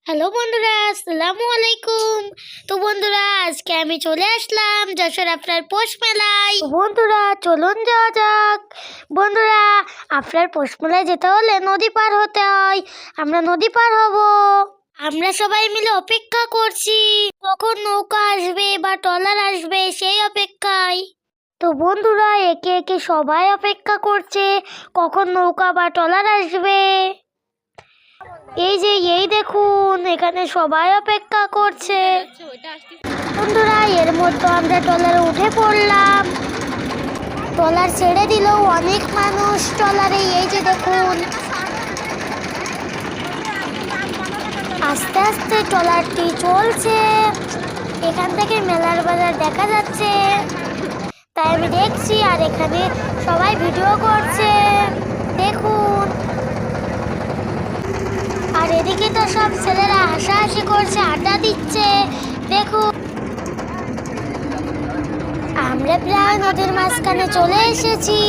Hello বন্ধুরা, আসসালামু আলাইকুম। তো বন্ধুরা, আজকে আমি চলে আসলাম যশোর আফরার পৌষ মেলায়। বন্ধুরা চলুন যাওয়া যাক। বন্ধুরা, আফরার পৌষ মেলায় যেতে হলে নদী পার হতে হয়। আমরা নদী পার হব। আমরা সবাই মিলে অপেক্ষা করছি কখন নৌকা আসবে বা ট্রলার আসবে, সেই অপেক্ষায়। তো বন্ধুরা, একে একে সবাই অপেক্ষা করছে কখন নৌকা বা ট্রলার আসবে। এই দেখুন, এখানে সবাই অপেক্ষা করছে। বন্ধুরা, এর মধ্যে আমরা ট্রলারে উঠে পড়লাম। ট্রলার ছেড়ে দিল অনেক মানুষ ট্রলারে। এই যে দেখুন, আস্তে আস্তে ট্রলারটি চলছে। এখান থেকে মেলার বাজার দেখা যাচ্ছে, তাই আমি দেখছি। আর এখানে সবাই ভিডিও করছে, দেখুন। আর এদিকে তো সব ছেলেরা হাসাহাসি করছে, আড্ডা দিচ্ছে, দেখুন। আমরা প্রায় নদীর মাঝখানে চলে এসেছি।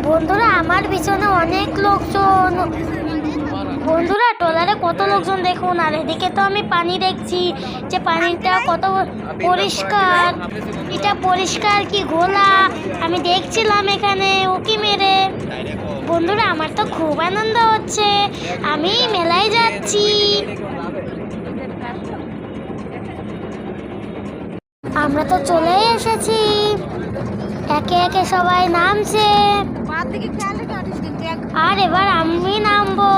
বন্ধুরা, আমার পিছনে অনেক লোকজন। বন্ধুরা, ট্রলারে কত লোকজন দেখুন। আর এদিকে তো আমি পানি দেখছি, যে পানিটা কত পরিষ্কার। এটা পরিষ্কার কি ঘোলা আমি দেখছিলাম এখানে উকি মেরে। বন্ধুরা, আমার তো খুব আনন্দ হচ্ছে, আমি মেলায় যাচ্ছি। আমরা তো চলে এসেছি। একে একে সবাই নামছে, আর এবার আমি নামবো।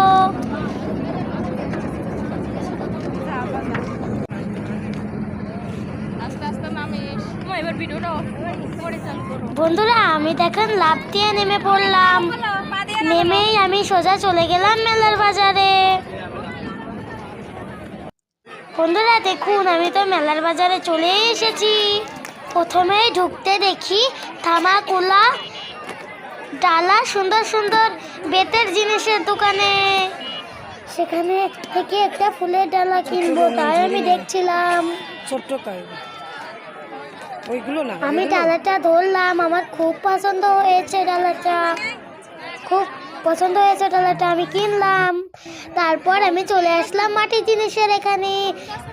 বন্ধুরা, আমি দেখেন লাফ দিয়ে নেমে পড়লাম। নেমেই আমি সোজা চলে গেলাম মেলার বাজারে। বন্ধুরা দেখুন, আমি তো মেলার বাজারে চলে এসেছি। প্রথমেই ঢুকতে দেখি থামাকুলা ডালা, সুন্দর সুন্দর বেতের জিনিসের দোকানে। সেখানে থেকে একটা ফুলের ডালা কিনবো, তাই আমি দেখছিলাম। ছোট্ট ওইগুলো না, আমি ডালাটা ধরলাম, আমার খুব পছন্দ হয়েছে ডালাটা, খুব পছন্দ হয়েছে ডালাটা, আমি কিনলাম। তারপর আমি চলে আসলাম মাটির জিনিসের এখানে।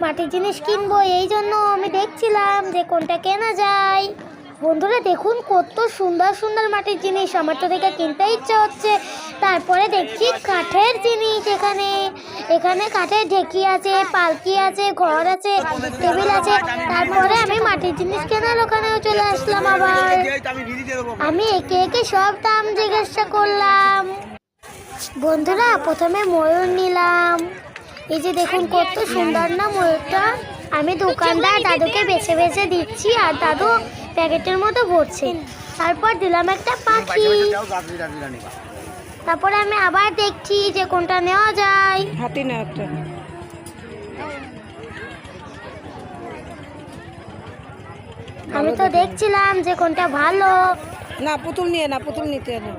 মাটির জিনিস কিনবো, এই জন্য আমি দেখছিলাম যে কোনটা কেনা যায়। বন্ধুরা দেখুন, কত সুন্দর সুন্দর মাটির জিনিস, আমার তো দেখে কিনতে ইচ্ছা হচ্ছে। তারপরে দেখছি কাঠের জিনিস। এখানে এখানে কাঠের ঢেকি আছে, পালকি আছে, ঘর আছে, টেবিল আছে। তারপরে আমি মাটির জিনিস কেনার ওখানেও চলে আসলাম। আবার আমি একে একে সব দাম জিজ্ঞাসা করলাম। বন্ধুরা, প্রথমে ময়ূর নিলাম। এই যে দেখুন, কত সুন্দর না ময়ূরটা। আমি দোকানদার দাদুকে বেছে বেছে দিচ্ছি, আর দাদু প্যাকেটের মতো ভরছে। তারপর দিলাম একটা পাখি। তারপরে আমি আবার দেখছি যে কোনটা নেওয়া যায়। হাতি না একটা, আমি তো দেখছিলাম যে কোনটা ভালো। না পুতুল নিয়ে না, পুতুল নিতে না।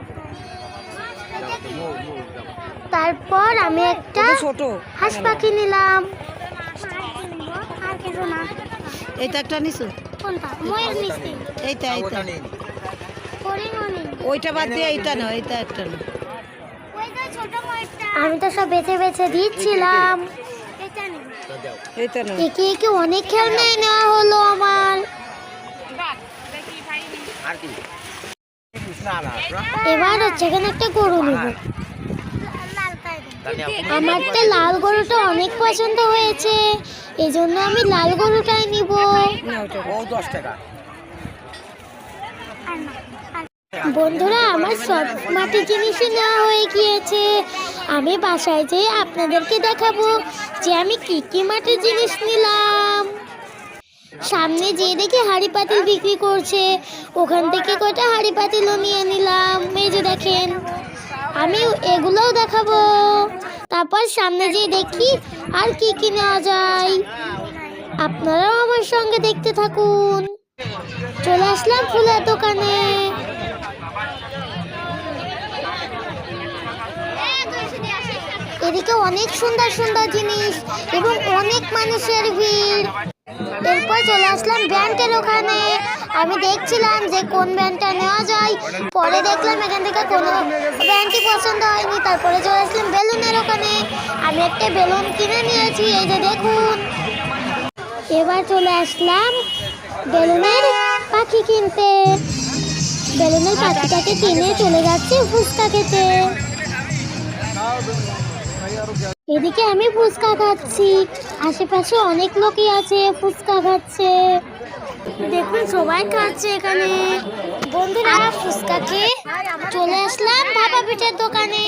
তারপর আমি একটা ছোট হাঁস পাখি নিলাম। এইটা একটা নিছো, কোনটা? ময়ূর নিছি। এইটা এইটা হরিণও নিই। ওইটা বাদ দিয়ে এইটা না, এইটা একটা না। আমি তো সব বেছে বেছে দিচ্ছিলাম। এইটা না। একে একে অনেক খেলনাই নেওয়া হলো আমার। এবার হচ্ছে এখানে একটা গরু নেব। আমার তো লাল গরুটা অনেক পছন্দ হয়েছে, এই জন্য আমি লাল গরুটাই নিব। বন্ধুরা, আমার সব মাটির জিনিসই নেওয়া হয়ে গিয়েছে। আমি বাসায় যেয়ে আপনাদেরকে দেখাবো যে আমি কি কি মাটির জিনিস নিলাম। সামনে যেয়ে দেখি হাঁড়ি পাতিল বিক্রি করছে, ওখান থেকে কয়টা হাঁড়ি পাতিলও নিয়ে নিলাম। এই যে দেখেন, আমি এগুলোও দেখাবো। তারপর সামনে যেয়ে দেখি আর কি কি নেওয়া যায়। আপনারাও আমার সঙ্গে দেখতে থাকুন। চলে আসলাম ফুলের দোকানে। এদিকে অনেক সুন্দর সুন্দর জিনিস এবং অনেক মানুষের ভিড়। এরপর চলে আসলাম ব্যাংকের ওখানে। আমি দেখছিলাম যে কোন ব্যান্ডটা নেওয়া যায়। পরে দেখলাম এখান থেকে কোনো ব্যান্ডই পছন্দ হয়নি। তারপরে চলে আসলাম বেলুনের ওখানে। আমি একটা বেলুন কিনে নিয়েছি, এই যে দেখুন। এবার চলে আসলাম বেলুনের পাখি কিনতে। বেলুনের পাখিটাকে কিনে চলে যাচ্ছে ফুচকা খেতে। এদিকে আমি ফুচকা খাচ্ছি, আশেপাশে অনেক লোকই আছে ফুচকা খাচ্ছে। দেখুন সবাই খাচ্ছে এখানে। বন্ধুরা ফুচকা খেয়ে চলে আসলাম ভাপা পিঠার দোকানে।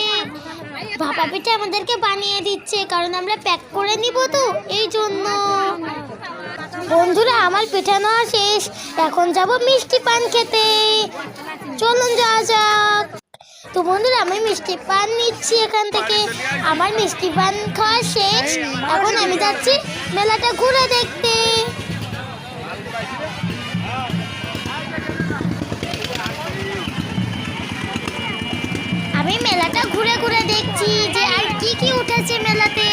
ভাপা পিঠা আমাদেরকে বানিয়ে দিচ্ছে, কারণ আমরা প্যাক করে নিব তো, এই জন্য। বন্ধুরা আমার পিঠা নেওয়া শেষ, এখন যাব মিষ্টি পান খেতে। চলুন যাওয়া যাক। তো বন্ধুরা আমি মিষ্টি পান নিচ্ছি এখান থেকে। আমার মিষ্টি পান খাওয়া শেষ, এখন আমি যাচ্ছি মেলাটা ঘুরে দেখতে। আমি মেলাটা ঘুরে ঘুরে দেখছি যে আর কি কি উঠেছে মেলাতে।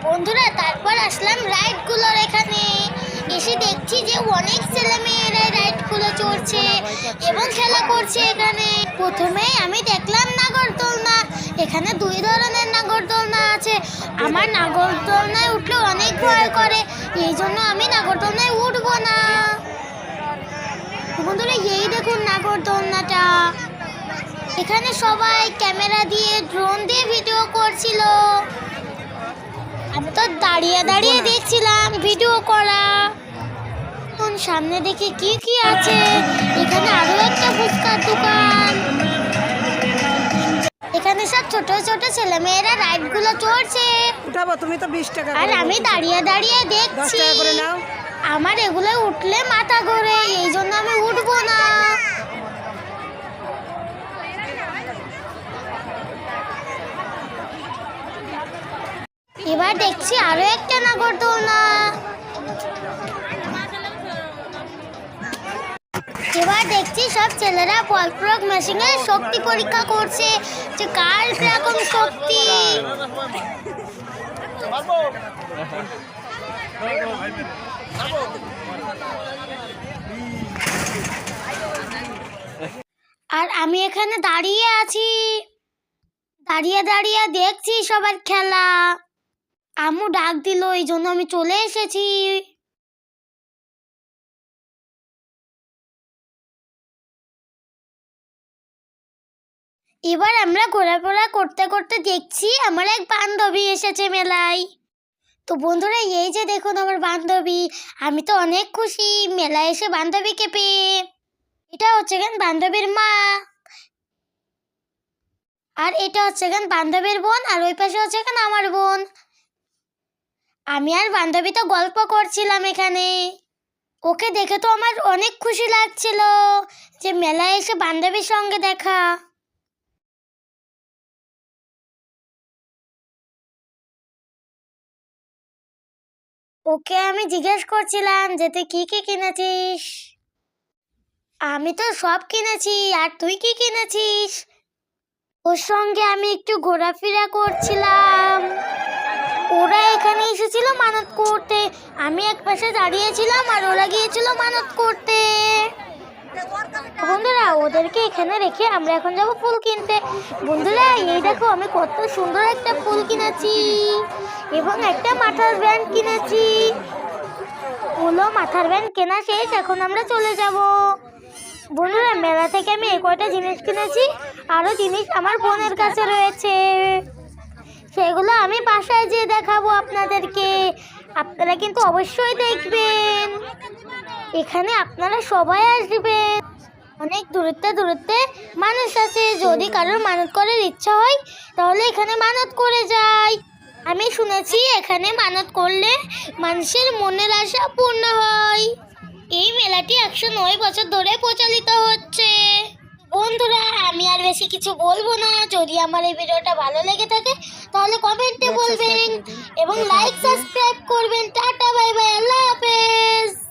বন্ধুরা তারপর আসলাম রাইডগুলোর এখানে। এসে দেখছি যে অনেক ছেলে মেয়েরা রাইডগুলো চড়ছে এবং খেলা করছে এখানে। প্রথমেই আমি দেখলাম নাগরদোলনা। এখানে দুই ধরনের নাগরদোলনা আছে। আমার নাগরদোলনায় উঠলে অনেক ভয় করে, এই জন্য আমি নাগরদোলনায় উঠবো না। বন্ধুরা এই দেখুন নাগরদোলনাটা। এখানে সবাই ক্যামেরা দিয়ে ড্রোন দিয়ে ভিডিও করছিল। আমি তো দাঁড়িয়ে দাঁড়িয়ে দেখছিলাম ভিডিও করা। সামনে দেখি কি কি আছে। এখানে আরো একটা ফুচকার দোকান। এখানে সব ছোট ছোট ছেলে মেয়েরা রাইড গুলো চড়ছে। উঠাবো, তুমি তো 20 টাকা আর আমি দাঁড়িয়ে দাঁড়িয়ে দেখছি। 10 টাকা করে নাও। আমার এগুলো উঠলে মাথা ঘোরে, এই জন্য আমি উঠবো না। এবার দেখছি আরো একটা নাগরদোলনা। এবার দেখছি সব ছেলেরা বল প্রয়োগ মেশিনে শক্তি পরীক্ষা করছে যে কার কিরকম শক্তি। আর আমি এখানে দাঁড়িয়ে আছি, দাঁড়িয়ে দাঁড়িয়ে দেখছি সবার খেলা। আম্মু ডাক দিল, এই জন্য আমি চলে এসেছি। এবার আমরা ঘোরাফেরা করতে করতে দেখছি আমার এক বান্ধবী এসেছে মেলায়। তো বন্ধুরা এই যে দেখুন আমার বান্ধবী। আমি তো অনেক খুশি মেলায় এসে বান্ধবীকে পেয়ে। এটা হচ্ছে কেন বান্ধবীর মা, আর এটা হচ্ছে কেন বান্ধবীর বোন, আর ওই পাশে হচ্ছে কেন আমার বোন। আমি আর বান্ধবী তো গল্প করছিলাম এখানে। ওকে দেখে তো আমার অনেক খুশি লাগছিল যে মেলায় এসে বান্ধবীর সঙ্গে দেখা। ওকে আমি জিজ্ঞেস করছিলাম যে তুই কি কি কিনেছিস। আমি তো সব কিনেছি, আর তুই কি কিনেছিস? ওর সঙ্গে আমি একটু ঘোরাফেরা করছিলাম। ওরা এখানে এসেছিল মানত করতে, আমি এক পাশে দাঁড়িয়েছিলাম আর ওরা গিয়েছিল মানত করতে। বন্ধুরা ওদেরকে এখানে রেখে আমরা এখন যাব ফুল কিনতে। বন্ধুরা এই দেখো আমি কত সুন্দর একটা ফুল কিনেছি এবং একটা মাথার ব্যান্ড কিনেছি। হলো মাথার ব্যান্ড কেনা শেষ, এখন আমরা চলে যাব। বন্ধুরা মেলা থেকে আমি এই কয়টা জিনিস কিনেছি, আরো জিনিস আমার বোনের কাছে রয়েছে, সেগুলো আমি বাসায় যেয়ে দেখাবো আপনাদেরকে। আপনারা কিন্তু অবশ্যই দেখবেন। এখানে আপনারা সবাই আসবেন। অনেক দূরত্বে দূরত্বে মানুষ আছে, যদি কারোর মানত করার ইচ্ছা হয় তাহলে এখানে মানত করে যায়। আমি শুনেছি এখানে মানত করলে মানুষের মনের আশা পূর্ণ হয়। এই মেলাটি 109 বছর ধরে প্রচলিত হচ্ছে। বন্ধুরা আমি আর বেশি কিছু বলবো না। যদি আমার এই ভিডিওটা ভালো লেগে থাকে তাহলে কমেন্টে বলবেন এবং লাইক সাবস্ক্রাইব করবেন। টাটা বাই বাই, আল্লাহ হাফেজ।